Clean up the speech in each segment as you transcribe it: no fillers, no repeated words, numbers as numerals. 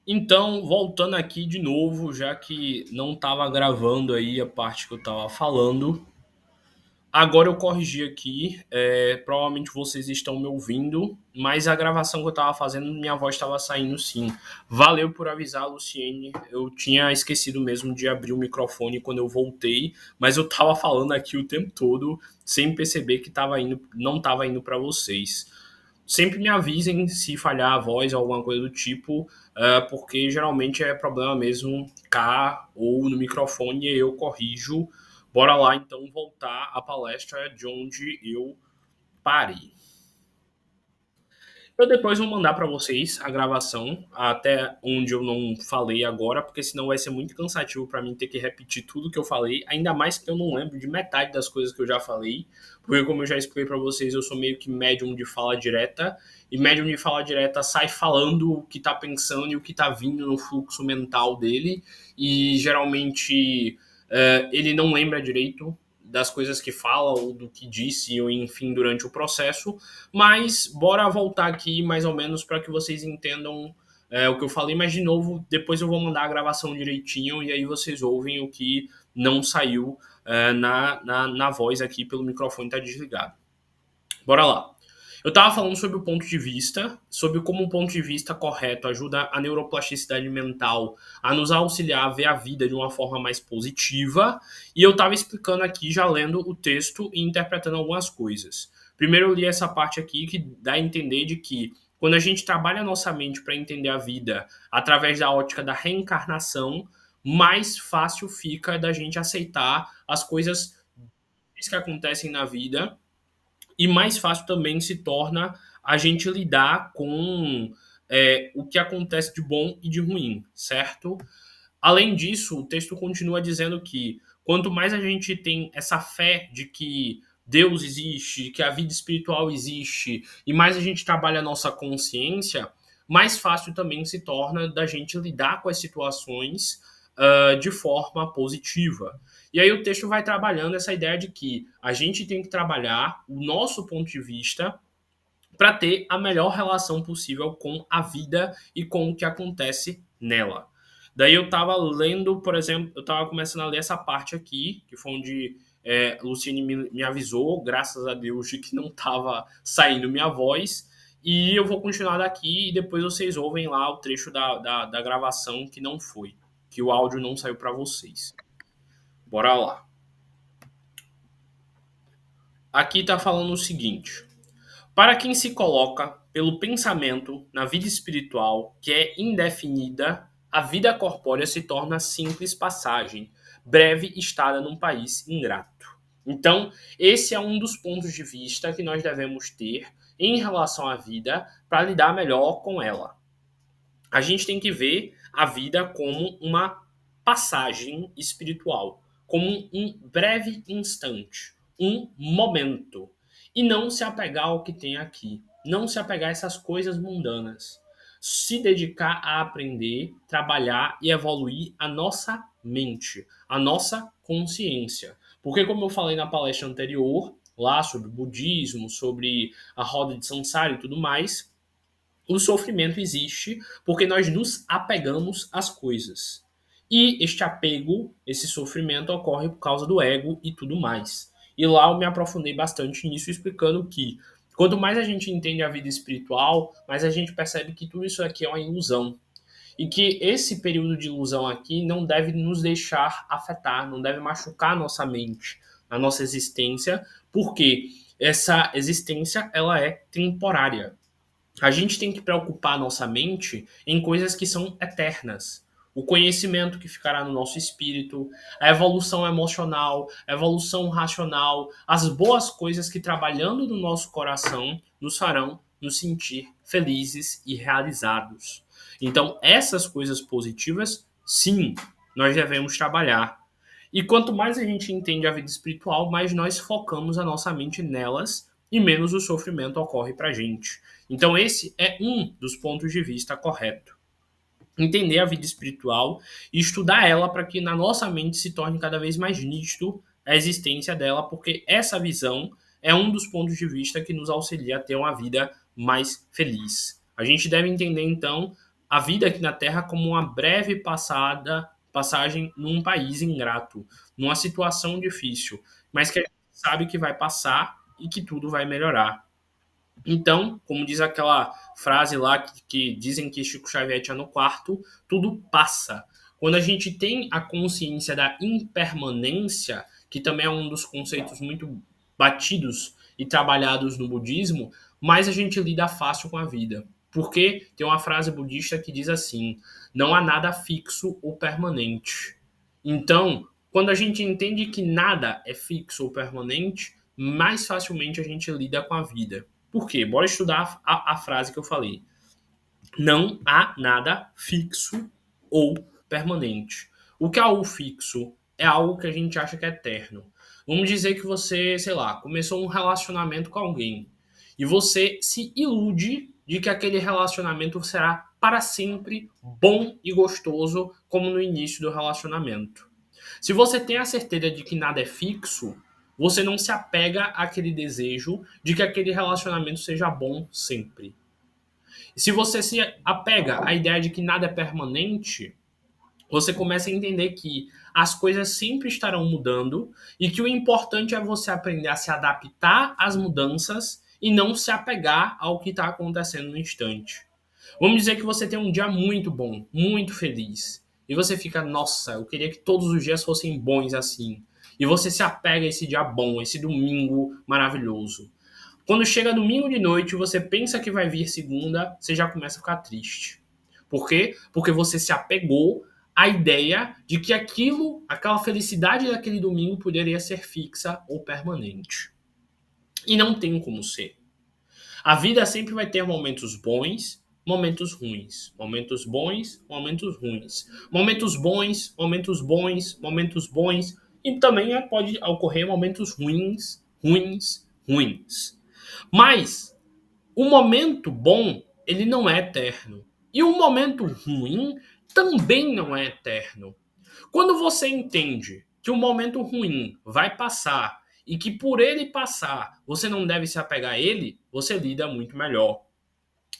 Então, voltando aqui de novo, já que não estava gravando aí a parte que eu estava falando, agora eu corrigi aqui. Provavelmente vocês estão me ouvindo, mas a gravação que eu estava fazendo, minha voz estava saindo sim. Valeu por avisar, Luciene. Eu tinha esquecido mesmo de abrir o microfone quando eu voltei, mas eu estava falando aqui o tempo todo sem perceber que não estava indo para vocês. Sempre me avisem se falhar a voz ou alguma coisa do tipo, porque geralmente é problema mesmo cá ou no microfone e eu corrijo. Bora lá então voltar à palestra de onde eu parei. Eu depois vou mandar para vocês a gravação até onde eu não falei agora, porque senão vai ser muito cansativo para mim ter que repetir tudo que eu falei, ainda mais que eu não lembro de metade das coisas que eu já falei, porque como eu já expliquei para vocês, eu sou meio que médium de fala direta, e médium de fala direta sai falando o que tá pensando e o que tá vindo no fluxo mental dele, e geralmente ele não lembra direito das coisas que fala ou do que disse, ou enfim, durante o processo, mas bora voltar aqui mais ou menos para que vocês entendam o que eu falei, mas de novo, depois eu vou mandar a gravação direitinho e aí vocês ouvem o que não saiu na voz aqui pelo microfone tá desligado. Bora lá. Eu estava falando sobre o ponto de vista, sobre como o ponto de vista correto ajuda a neuroplasticidade mental a nos auxiliar a ver a vida de uma forma mais positiva, e eu estava explicando aqui, já lendo o texto e interpretando algumas coisas. Primeiro eu li essa parte aqui que dá a entender de que quando a gente trabalha a nossa mente para entender a vida através da ótica da reencarnação, mais fácil fica da gente aceitar as coisas que acontecem na vida e mais fácil também se torna a gente lidar com o que acontece de bom e de ruim, certo? Além disso, o texto continua dizendo que quanto mais a gente tem essa fé de que Deus existe, que a vida espiritual existe, e mais a gente trabalha a nossa consciência, mais fácil também se torna da gente lidar com as situações de forma positiva. E aí o texto vai trabalhando essa ideia de que a gente tem que trabalhar o nosso ponto de vista para ter a melhor relação possível com a vida e com o que acontece nela. Daí eu estava lendo, por exemplo, eu estava começando a ler essa parte aqui, que foi onde Luciene me avisou, graças a Deus, de que não estava saindo minha voz. E eu vou continuar daqui e depois vocês ouvem lá o trecho da gravação que não foi, que o áudio não saiu para vocês. Bora lá. Aqui está falando o seguinte: para quem se coloca pelo pensamento na vida espiritual, que é indefinida, a vida corpórea se torna simples passagem, breve estada num país ingrato. Então, esse é um dos pontos de vista que nós devemos ter em relação à vida para lidar melhor com ela. A gente tem que ver a vida como uma passagem espiritual, como um breve instante, um momento, e não se apegar ao que tem aqui, não se apegar a essas coisas mundanas. Se dedicar a aprender, trabalhar e evoluir a nossa mente, a nossa consciência. Porque, como eu falei na palestra anterior, lá sobre o budismo, sobre a roda de samsara e tudo mais, o sofrimento existe porque nós nos apegamos às coisas. E este apego, esse sofrimento ocorre por causa do ego e tudo mais. E lá eu me aprofundei bastante nisso, explicando que quanto mais a gente entende a vida espiritual, mais a gente percebe que tudo isso aqui é uma ilusão. E que esse período de ilusão aqui não deve nos deixar afetar, não deve machucar a nossa mente, a nossa existência, porque essa existência ela é temporária. A gente tem que preocupar a nossa mente em coisas que são eternas. O conhecimento que ficará no nosso espírito, a evolução emocional, a evolução racional, as boas coisas que trabalhando no nosso coração nos farão nos sentir felizes e realizados. Então, essas coisas positivas, sim, nós devemos trabalhar. E quanto mais a gente entende a vida espiritual, mais nós focamos a nossa mente nelas e menos o sofrimento ocorre para a gente. Então, esse é um dos pontos de vista correto. Entender a vida espiritual e estudar ela para que na nossa mente se torne cada vez mais nítido a existência dela, porque essa visão é um dos pontos de vista que nos auxilia a ter uma vida mais feliz. A gente deve entender, então, a vida aqui na Terra como uma breve passagem num país ingrato, numa situação difícil, mas que a gente sabe que vai passar e que tudo vai melhorar. Então, como diz aquela frase lá que dizem que Chico Xavier tinha no quarto, tudo passa. Quando a gente tem a consciência da impermanência, que também é um dos conceitos muito batidos e trabalhados no budismo, mais a gente lida fácil com a vida. Porque tem uma frase budista que diz assim: não há nada fixo ou permanente. Então, quando a gente entende que nada é fixo ou permanente, mais facilmente a gente lida com a vida. Por quê? Bora estudar a frase que eu falei. Não há nada fixo ou permanente. O que é algo fixo? É algo que a gente acha que é eterno. Vamos dizer que você, sei lá, começou um relacionamento com alguém e você se ilude de que aquele relacionamento será para sempre bom e gostoso, como no início do relacionamento. Se você tem a certeza de que nada é fixo, você não se apega àquele desejo de que aquele relacionamento seja bom sempre. Se você se apega à ideia de que nada é permanente, você começa a entender que as coisas sempre estarão mudando e que o importante é você aprender a se adaptar às mudanças e não se apegar ao que está acontecendo no instante. Vamos dizer que você tem um dia muito bom, muito feliz, e você fica, nossa, eu queria que todos os dias fossem bons assim. E você se apega a esse dia bom, esse domingo maravilhoso. Quando chega domingo de noite, você pensa que vai vir segunda, você já começa a ficar triste. Por quê? Porque você se apegou à ideia de que aquilo, aquela felicidade daquele domingo poderia ser fixa ou permanente. E não tem como ser. A vida sempre vai ter momentos bons, momentos ruins. Momentos bons, momentos ruins. Momentos bons, momentos bons, momentos bons. E também pode ocorrer momentos ruins, ruins, ruins. Mas o momento bom, ele não é eterno. E o momento ruim também não é eterno. Quando você entende que o momento ruim vai passar e que por ele passar você não deve se apegar a ele, você lida muito melhor.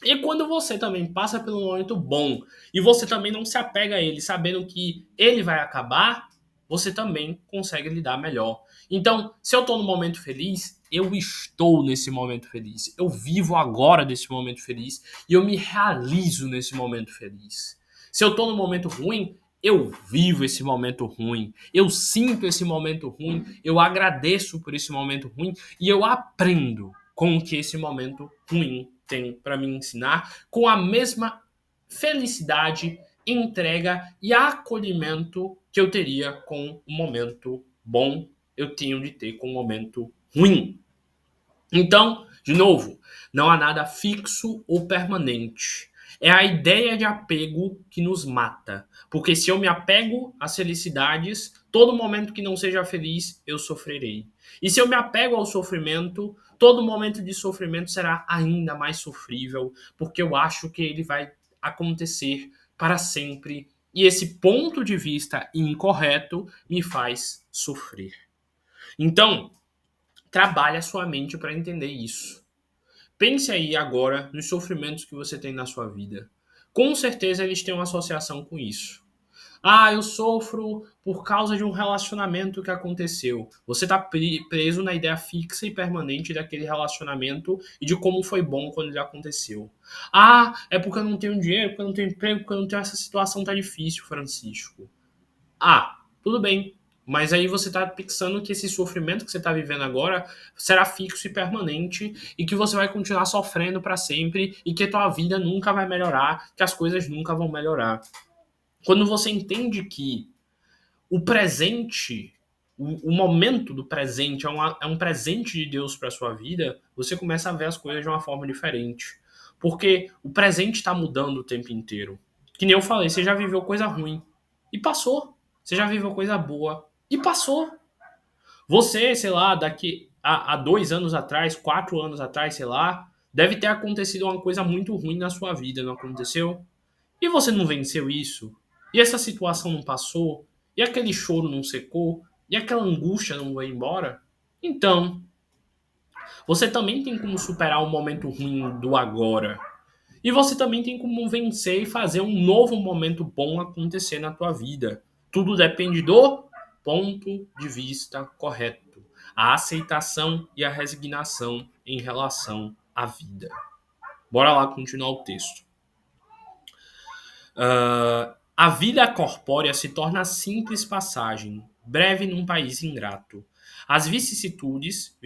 E quando você também passa pelo momento bom e você também não se apega a ele, sabendo que ele vai acabar, você também consegue lidar melhor. Então, se eu estou no momento feliz, eu estou nesse momento feliz. Eu vivo agora desse momento feliz e eu me realizo nesse momento feliz. Se eu estou no momento ruim, eu vivo esse momento ruim. Eu sinto esse momento ruim, eu agradeço por esse momento ruim e eu aprendo com o que esse momento ruim tem para me ensinar, com a mesma felicidade, entrega e acolhimento que eu teria com o momento bom, eu tenho de ter com o momento ruim. Então, de novo, não há nada fixo ou permanente. É a ideia de apego que nos mata. Porque se eu me apego às felicidades, todo momento que não seja feliz, eu sofrerei. E se eu me apego ao sofrimento, todo momento de sofrimento será ainda mais sofrível, porque eu acho que ele vai acontecer para sempre. E esse ponto de vista incorreto me faz sofrer. Então, trabalhe a sua mente para entender isso. Pense aí agora nos sofrimentos que você tem na sua vida. Com certeza eles têm uma associação com isso. Ah, eu sofro por causa de um relacionamento que aconteceu. Você está preso na ideia fixa e permanente daquele relacionamento e de como foi bom quando ele aconteceu. Ah, é porque eu não tenho dinheiro, porque eu não tenho emprego, porque eu não tenho essa situação tá difícil, Francisco. Ah, tudo bem. Mas aí você está pensando que esse sofrimento que você está vivendo agora será fixo e permanente e que você vai continuar sofrendo para sempre e que a tua vida nunca vai melhorar, que as coisas nunca vão melhorar. Quando você entende que o presente, o momento do presente é um presente de Deus para sua vida, você começa a ver as coisas de uma forma diferente. Porque o presente está mudando o tempo inteiro. Que nem eu falei, você já viveu coisa ruim e passou. Você já viveu coisa boa e passou. Você, sei lá, daqui a 2 anos atrás, 4 anos atrás, sei lá, deve ter acontecido uma coisa muito ruim na sua vida, não aconteceu? E você não venceu isso? E essa situação não passou? E aquele choro não secou? E aquela angústia não foi embora? Então, você também tem como superar o momento ruim do agora. E você também tem como vencer e fazer um novo momento bom acontecer na tua vida. Tudo depende do ponto de vista correto. A aceitação e a resignação em relação à vida. Bora lá continuar o texto. A vida corpórea se torna simples passagem, breve num país ingrato. As vicissitudes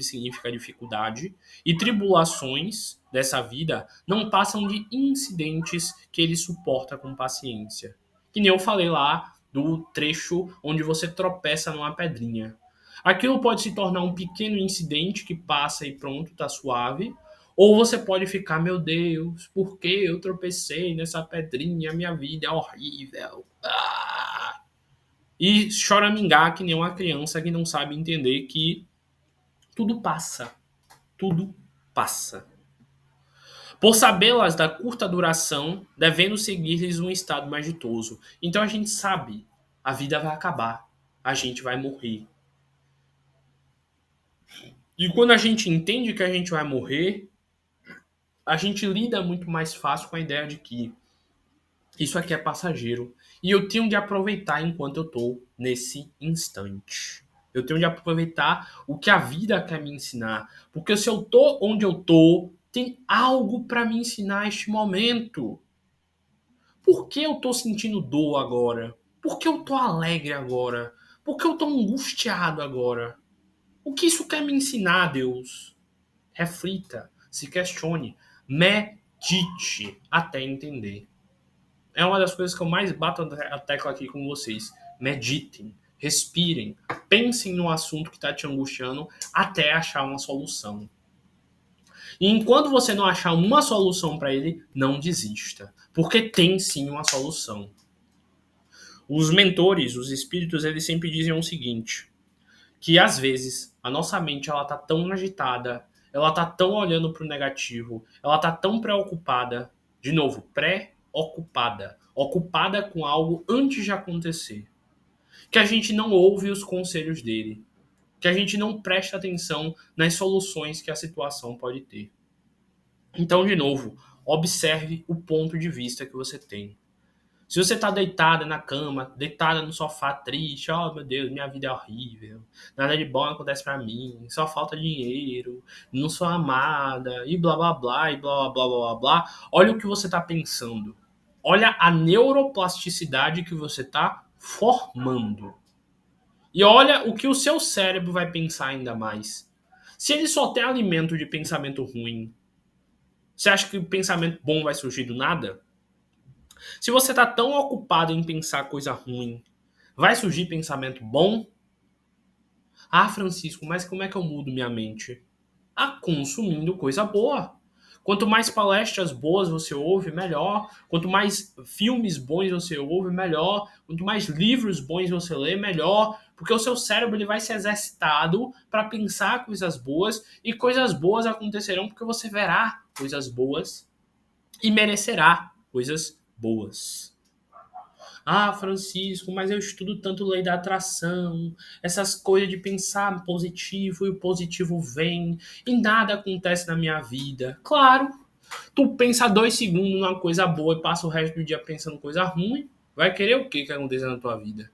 significa dificuldade, e tribulações dessa vida não passam de incidentes que ele suporta com paciência. Que nem eu falei lá do trecho onde você tropeça numa pedrinha. Aquilo pode se tornar um pequeno incidente que passa e pronto, tá suave, ou você pode ficar, meu Deus, por que eu tropecei nessa pedrinha? Minha vida é horrível. E choramingar que nem uma criança que não sabe entender que tudo passa. Tudo passa. Por sabê-las da curta duração, devendo seguir-lhes um estado mais ditoso. Então a gente sabe, a vida vai acabar. A gente vai morrer. E quando a gente entende que a gente vai morrer, a gente lida muito mais fácil com a ideia de que isso aqui é passageiro. E eu tenho de aproveitar enquanto eu estou nesse instante. Eu tenho de aproveitar o que a vida quer me ensinar. Porque se eu tô onde eu tô, tem algo para me ensinar este momento. Por que eu tô sentindo dor agora? Por que eu tô alegre agora? Por que eu tô angustiado agora? O que isso quer me ensinar, Deus? Reflita, se questione, medite até entender. É uma das coisas que eu mais bato a tecla aqui com vocês. Meditem, respirem, pensem no assunto que está te angustiando até achar uma solução. E enquanto você não achar uma solução para ele, não desista, porque tem sim uma solução. Os mentores, os espíritos, eles sempre dizem o seguinte, que às vezes a nossa mente ela tá tão agitada, ela tá tão olhando para o negativo, ela tá tão preocupada, de novo, preocupada, ocupada com algo antes de acontecer, que a gente não ouve os conselhos dele, que a gente não presta atenção nas soluções que a situação pode ter. Então, de novo, observe o ponto de vista que você tem. Se você tá deitada na cama, deitada no sofá triste, oh meu Deus, minha vida é horrível, nada de bom acontece pra mim, só falta dinheiro, não sou amada, e blá blá blá, e blá blá blá blá blá, olha o que você tá pensando. Olha a neuroplasticidade que você tá formando. E olha o que o seu cérebro vai pensar ainda mais. Se ele só tem alimento de pensamento ruim, você acha que o pensamento bom vai surgir do nada? Se você está tão ocupado em pensar coisa ruim, vai surgir pensamento bom? Ah, Francisco, mas como é que eu mudo minha mente? Ah, consumindo coisa boa. Quanto mais palestras boas você ouve, melhor. Quanto mais filmes bons você ouve, melhor. Quanto mais livros bons você lê, melhor. Porque o seu cérebro ele vai ser exercitado para pensar coisas boas e coisas boas acontecerão porque você verá coisas boas e merecerá coisas boas. Ah, Francisco, mas eu estudo tanto lei da atração, essas coisas de pensar positivo e o positivo vem e nada acontece na minha vida. Claro, tu pensa 2 segundos numa coisa boa e passa o resto do dia pensando coisa ruim, vai querer o que aconteça na tua vida?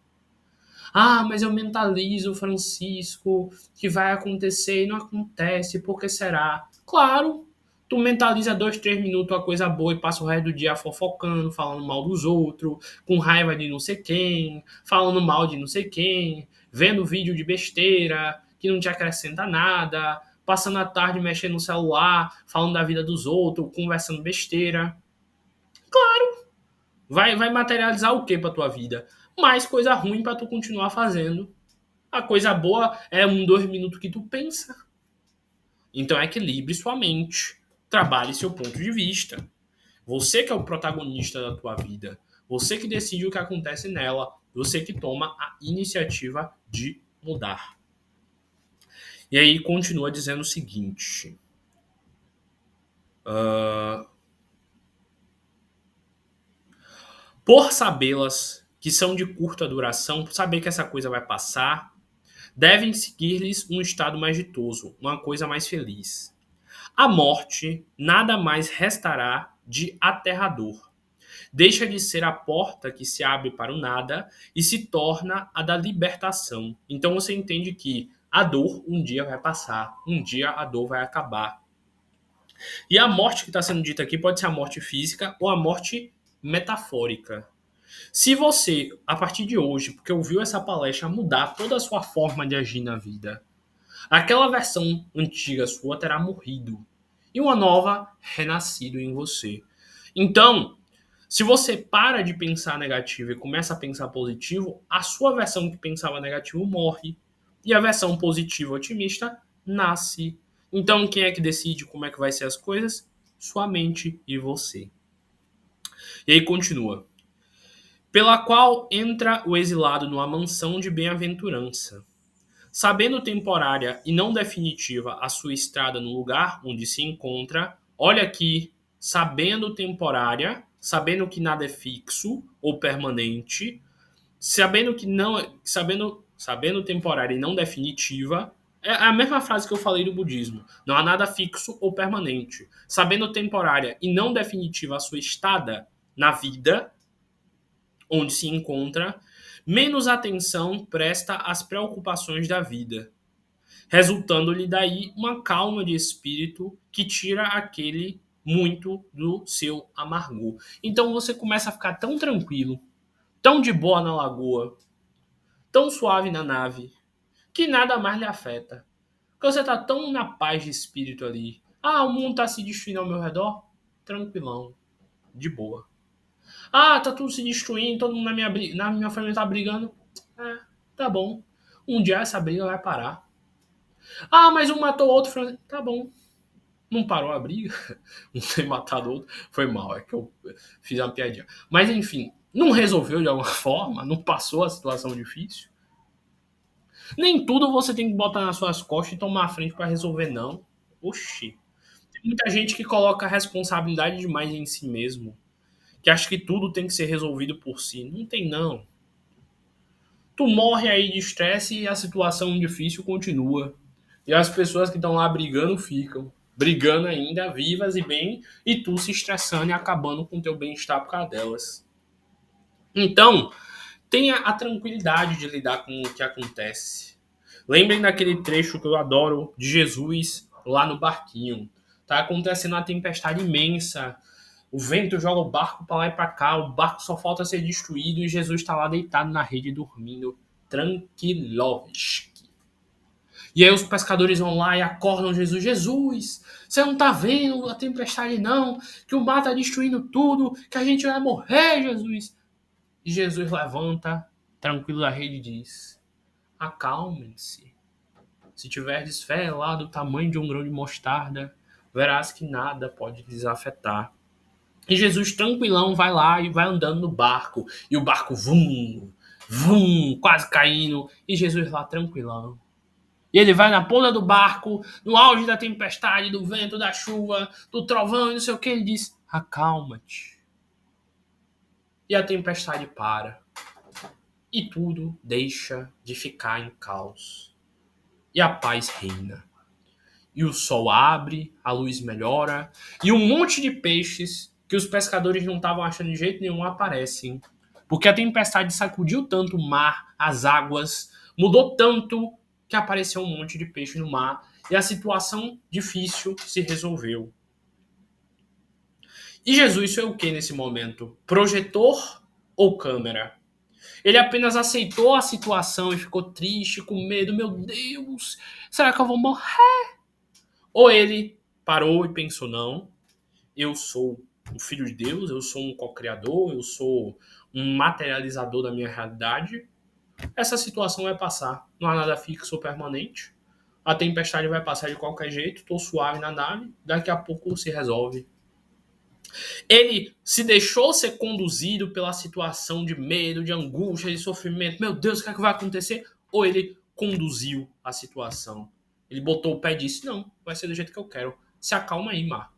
Ah, mas eu mentalizo, Francisco, que vai acontecer e não acontece, por que será? Claro, tu mentaliza 2, 3 minutos uma coisa boa e passa o resto do dia fofocando, falando mal dos outros, com raiva de não sei quem, falando mal de não sei quem, vendo vídeo de besteira que não te acrescenta nada, passando a tarde mexendo no celular, falando da vida dos outros, conversando besteira. Vai materializar o que pra tua vida? Mais coisa ruim pra tu continuar fazendo. A coisa boa é 1, 2 minutos que tu pensa. Então equilibre sua mente. Trabalhe seu ponto de vista. Você que é o protagonista da tua vida. Você que decide o que acontece nela. Você que toma a iniciativa de mudar. E aí continua dizendo o seguinte. Por sabê-las que são de curta duração, por saber que essa coisa vai passar, devem seguir-lhes um estado mais ditoso, uma coisa mais feliz. A morte nada mais restará de aterrador. Deixa de ser a porta que se abre para o nada e se torna a da libertação. Então você entende que a dor um dia vai passar, um dia a dor vai acabar. E a morte que está sendo dita aqui pode ser a morte física ou a morte metafórica. Se você, a partir de hoje, porque ouviu essa palestra, mudar toda a sua forma de agir na vida, aquela versão antiga sua terá morrido e uma nova renascido em você. Então, se você para de pensar negativo e começa a pensar positivo, a sua versão que pensava negativo morre e a versão positiva otimista nasce. Então, quem é que decide como é que vai ser as coisas? Sua mente e você. E aí continua. Pela qual entra o exilado numa mansão de bem-aventurança, sabendo temporária e não definitiva a sua estrada no lugar onde se encontra. Olha aqui, sabendo temporária, sabendo que nada é fixo ou permanente, sabendo que não é, sabendo temporária e não definitiva. É a mesma frase que eu falei do budismo. Não há nada fixo ou permanente. Sabendo temporária e não definitiva a sua estada na vida onde se encontra, menos atenção presta às preocupações da vida, resultando-lhe daí uma calma de espírito que tira aquele muito do seu amargor. Então você começa a ficar tão tranquilo, tão de boa na lagoa, tão suave na nave, que nada mais lhe afeta. Porque você está tão na paz de espírito ali. Ah, o mundo está se destruindo ao meu redor? Tranquilão, de boa. Ah, tá tudo se destruindo, todo mundo na minha família tá brigando. É, tá bom. Um dia essa briga vai parar. Ah, mas um matou o outro. Tá bom. Não parou a briga. Um ter matado o outro. Foi mal, é que eu fiz uma piadinha. Mas enfim, não resolveu de alguma forma, não passou a situação difícil. Nem tudo você tem que botar nas suas costas e tomar a frente para resolver, não. Oxi. Tem muita gente que coloca a responsabilidade demais em si mesmo. Que acha que tudo tem que ser resolvido por si. Não tem, não. Tu morre aí de estresse e a situação difícil continua. E as pessoas que estão lá brigando ficam. Brigando ainda, vivas e bem, e tu se estressando e acabando com o teu bem-estar por causa delas. Então, tenha a tranquilidade de lidar com o que acontece. Lembrem daquele trecho que eu adoro de Jesus lá no barquinho. Tá acontecendo uma tempestade imensa. O vento joga o barco para lá e para cá, o barco só falta ser destruído e Jesus está lá deitado na rede dormindo, tranquilovski. E aí os pescadores vão lá e acordam Jesus. Jesus, você não tá vendo a tempestade não? Que o mar tá destruindo tudo, que a gente vai morrer, Jesus. E Jesus levanta, tranquilo da rede e diz, acalmem-se. Se tiverdes fé lá do tamanho de um grão de mostarda, verás que nada pode lhes afetar. E Jesus, tranquilão, vai lá e vai andando no barco. E o barco, vum, vum, quase caindo. E Jesus lá, tranquilão. E ele vai na ponta do barco, no auge da tempestade, do vento, da chuva, do trovão e não sei o que. Ele diz, acalma-te. E a tempestade para. E tudo deixa de ficar em caos. E a paz reina. E o sol abre, a luz melhora. E um monte de peixes que os pescadores não estavam achando de jeito nenhum aparecem. Porque a tempestade sacudiu tanto o mar, as águas, mudou tanto que apareceu um monte de peixe no mar e a situação difícil se resolveu. E Jesus foi o que nesse momento? Projetor ou câmera? Ele apenas aceitou a situação e ficou triste, com medo. Meu Deus, será que eu vou morrer? Ou ele parou e pensou, não, eu sou o filho de Deus, eu sou um co-criador, eu sou um materializador da minha realidade. Essa situação vai passar, não há nada fixo ou permanente. A tempestade vai passar de qualquer jeito, estou suave na nave, daqui a pouco se resolve. Ele se deixou ser conduzido pela situação de medo, de angústia, de sofrimento. Meu Deus, o que é que vai acontecer? Ou ele conduziu a situação? Ele botou o pé e disse, não, vai ser do jeito que eu quero. Se acalma aí, mar.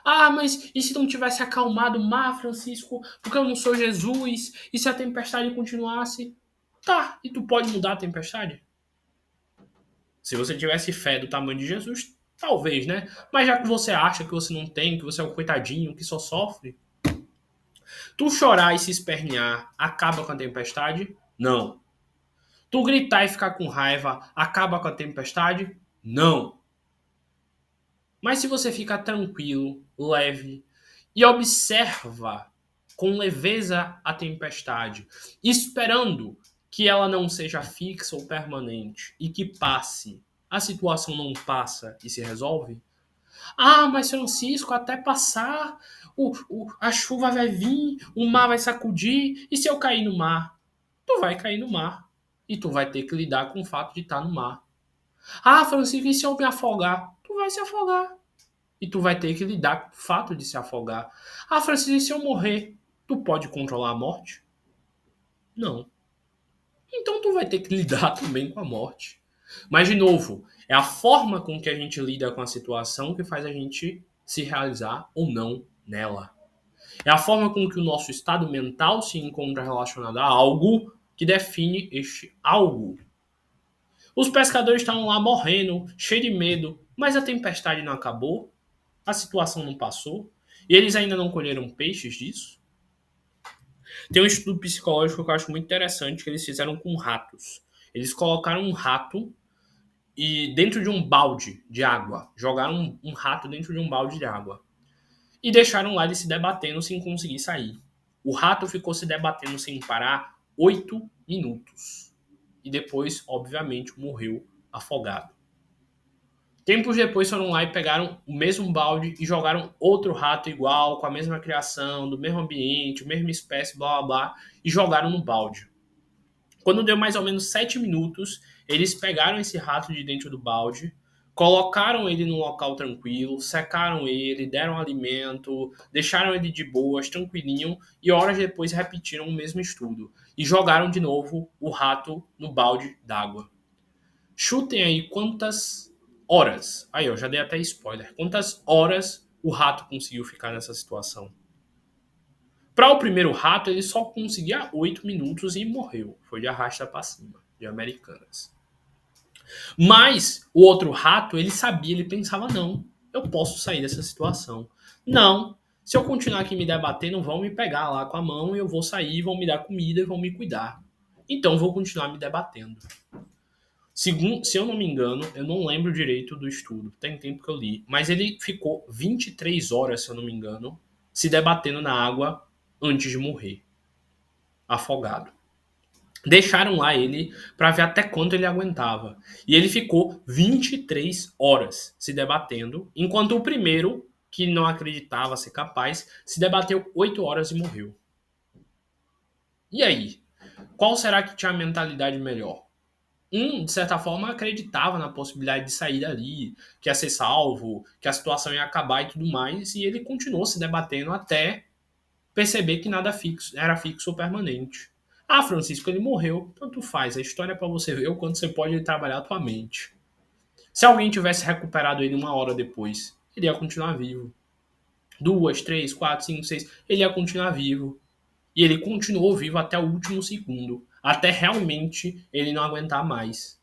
Ah, mas e se não tivesse acalmado o mar, Francisco? Porque eu não sou Jesus? E se a tempestade continuasse? Tá, e tu pode mudar a tempestade? Se você tivesse fé do tamanho de Jesus, Talvez, né? Mas já que você acha que você não tem, que você é um coitadinho, que só sofre, tu chorar e se espernear acaba com a tempestade? Não. Tu gritar e ficar com raiva acaba com a tempestade? Não. Mas se você ficar tranquilo, leve e observa com leveza a tempestade, esperando que ela não seja fixa ou permanente e que passe, a situação não passa e se resolve? Ah, mas Francisco, até passar, a chuva vai vir, o mar vai sacudir, e se eu cair no mar? Tu vai cair no mar. E tu vai ter que lidar com o fato de estar no mar. Ah, Francisco, e se eu me afogar? Tu vai se afogar. E tu vai ter que lidar com o fato de se afogar. Ah, Francisco, e se eu morrer? Tu pode controlar a morte? Não. Então tu vai ter que lidar também com a morte. Mas, de novo, é a forma com que a gente lida com a situação que faz a gente se realizar ou não nela. É a forma com que o nosso estado mental se encontra relacionado a algo que define este algo. Os pescadores estavam lá morrendo, cheios de medo, mas a tempestade não acabou, a situação não passou, e eles ainda não colheram peixes disso. Tem um estudo psicológico que eu acho muito interessante que eles fizeram com ratos. Eles colocaram um rato e dentro de um balde de água, jogaram um rato dentro de um balde de água e deixaram lá ele se debatendo sem conseguir sair. O rato ficou se debatendo sem parar 8 minutos e depois, obviamente, morreu afogado. Tempos depois foram lá e pegaram o mesmo balde e jogaram outro rato igual, com a mesma criação, do mesmo ambiente, mesma espécie, blá blá blá, e jogaram no balde. Quando deu mais ou menos 7 minutos, eles pegaram esse rato de dentro do balde, colocaram ele num local tranquilo, secaram ele, deram alimento, deixaram ele de boas, tranquilinho, e horas depois repetiram o mesmo estudo. E jogaram de novo o rato no balde d'água. Chutem aí quantas horas. Aí, eu já dei até spoiler. Quantas horas o rato conseguiu ficar nessa situação? Para o primeiro rato, ele só conseguia 8 minutos e morreu. Foi de arrasta para cima, de Americanas. Mas o outro rato, ele sabia, ele pensava: não, eu posso sair dessa situação. Não, se eu continuar aqui me debatendo, vão me pegar lá com a mão e eu vou sair, vão me dar comida e vão me cuidar. Então vou continuar me debatendo. Segundo, se eu não me engano, eu não lembro direito do estudo, tem tempo que eu li, mas ele ficou 23 horas, se eu não me engano, se debatendo na água antes de morrer, afogado. Deixaram lá ele para ver até quanto ele aguentava. E ele ficou 23 horas se debatendo, enquanto o primeiro, que não acreditava ser capaz, se debateu 8 horas e morreu. E aí? Qual será que tinha a mentalidade melhor? De certa forma, acreditava na possibilidade de sair dali, que ia ser salvo, que a situação ia acabar e tudo mais, e ele continuou se debatendo até perceber que nada fixo, era fixo ou permanente. Ah, Francisco, ele morreu. Tanto faz. A história é para você ver o quanto você pode trabalhar a tua mente. Se alguém tivesse recuperado ele 1 hora depois, ele ia continuar vivo. 2, 3, 4, 5, 6, ele ia continuar vivo. E ele continuou vivo até o último segundo. Até realmente ele não aguentar mais.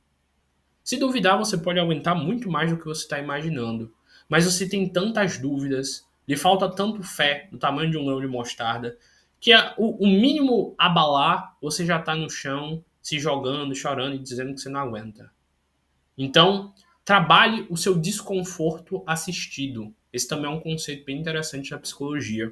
Se duvidar, você pode aguentar muito mais do que você está imaginando. Mas você tem tantas dúvidas, lhe falta tanto fé no tamanho de um grão de mostarda, que o mínimo abalar, você já está no chão, se jogando, chorando e dizendo que você não aguenta. Então, trabalhe o seu desconforto assistido. Esse também é um conceito bem interessante da psicologia.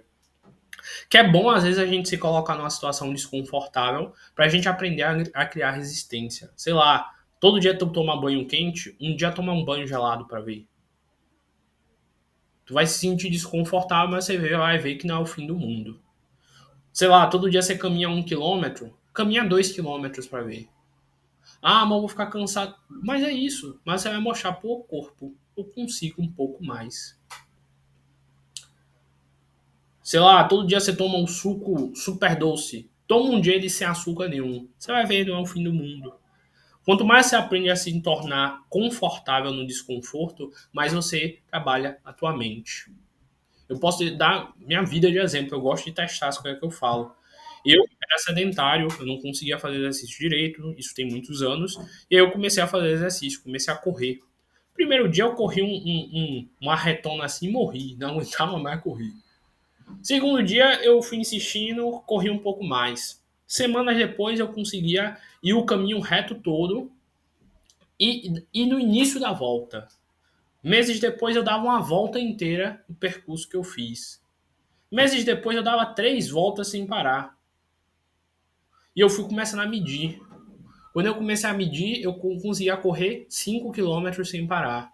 Que é bom, às vezes, a gente se colocar numa situação desconfortável para a gente aprender a criar resistência. Sei lá, todo dia tu toma banho quente, um dia toma um banho gelado para ver. Tu vai se sentir desconfortável, mas você vai ver que não é o fim do mundo. Sei lá, todo dia você caminha 1 quilômetro, caminha 2 quilômetros para ver. Ah, mas eu vou ficar cansado. Mas é isso. Mas você vai mostrar pro corpo. Eu consigo um pouco mais. Sei lá, todo dia você toma um suco super doce. Toma um dia ele sem açúcar nenhum. Você vai ver, não é o fim do mundo. Quanto mais você aprende a se tornar confortável no desconforto, mais você trabalha a tua mente. Eu posso dar minha vida de exemplo. Eu gosto de testar as coisas que eu falo. Eu era sedentário, eu não conseguia fazer exercício direito, isso tem muitos anos, e aí eu comecei a fazer exercício, comecei a correr. Primeiro dia eu corri uma retona assim e morri, não aguentava mais correr. Segundo dia eu fui insistindo, corri um pouco mais. Semanas depois eu conseguia ir o caminho reto todo e no início da volta. Meses depois eu dava uma volta inteira do percurso que eu fiz. Meses depois eu dava 3 voltas sem parar. E eu fui começando a medir. Quando eu comecei a medir, eu conseguia correr 5 quilômetros sem parar.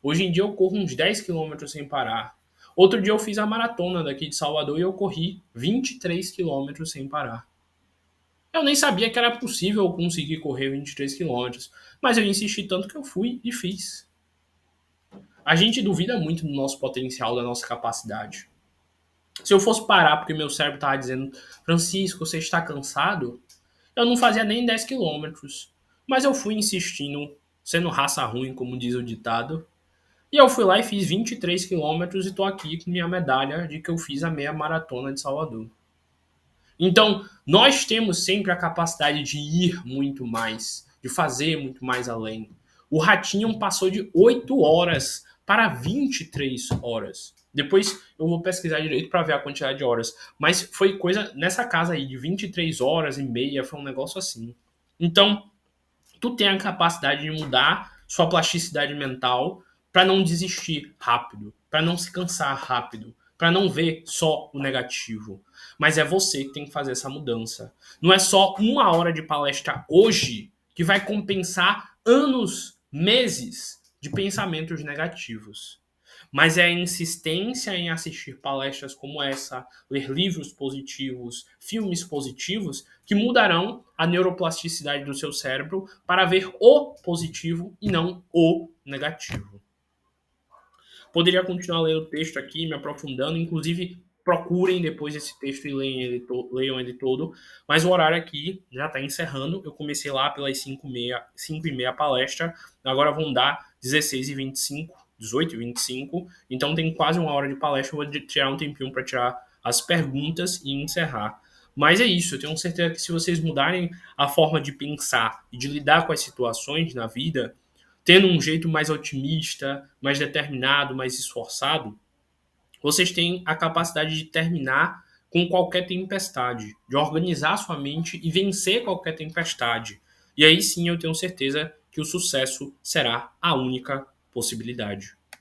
Hoje em dia eu corro uns 10 quilômetros sem parar. Outro dia eu fiz a maratona daqui de Salvador e eu corri 23 quilômetros sem parar. Eu nem sabia que era possível eu conseguir correr 23 quilômetros, mas eu insisti tanto que eu fui e fiz. A gente duvida muito do nosso potencial, da nossa capacidade. Se eu fosse parar porque meu cérebro estava dizendo, Francisco, você está cansado, eu não fazia nem 10 quilômetros. Mas eu fui insistindo, sendo raça ruim, como diz o ditado. E eu fui lá e fiz 23 quilômetros e estou aqui com minha medalha de que eu fiz a meia maratona de Salvador. Então, nós temos sempre a capacidade de ir muito mais, de fazer muito mais além. O Ratinho passou de 8 horas para 23 horas. Depois eu vou pesquisar direito para ver a quantidade de horas. Mas foi coisa nessa casa aí, de 23 horas e meia, foi um negócio assim. Então, tu tem a capacidade de mudar sua plasticidade mental para não desistir rápido, para não se cansar rápido, para não ver só o negativo. Mas é você que tem que fazer essa mudança. Não é só uma hora de palestra hoje que vai compensar anos, meses de pensamentos negativos. Mas é a insistência em assistir palestras como essa, ler livros positivos, filmes positivos, que mudarão a neuroplasticidade do seu cérebro para ver o positivo e não o negativo. Poderia continuar lendo o texto aqui, me aprofundando, inclusive procurem depois esse texto e leiam ele todo, mas o horário aqui já está encerrando. Eu comecei lá pelas 5h30 a palestra, agora vão dar 16h25, 18h25, então tem quase uma hora de palestra. Eu vou tirar um tempinho para tirar as perguntas e encerrar. Mas é isso, eu tenho certeza que se vocês mudarem a forma de pensar e de lidar com as situações na vida, tendo um jeito mais otimista, mais determinado, mais esforçado, vocês têm a capacidade de terminar com qualquer tempestade, de organizar sua mente e vencer qualquer tempestade. E aí sim eu tenho certeza que o sucesso será a única possibilidade.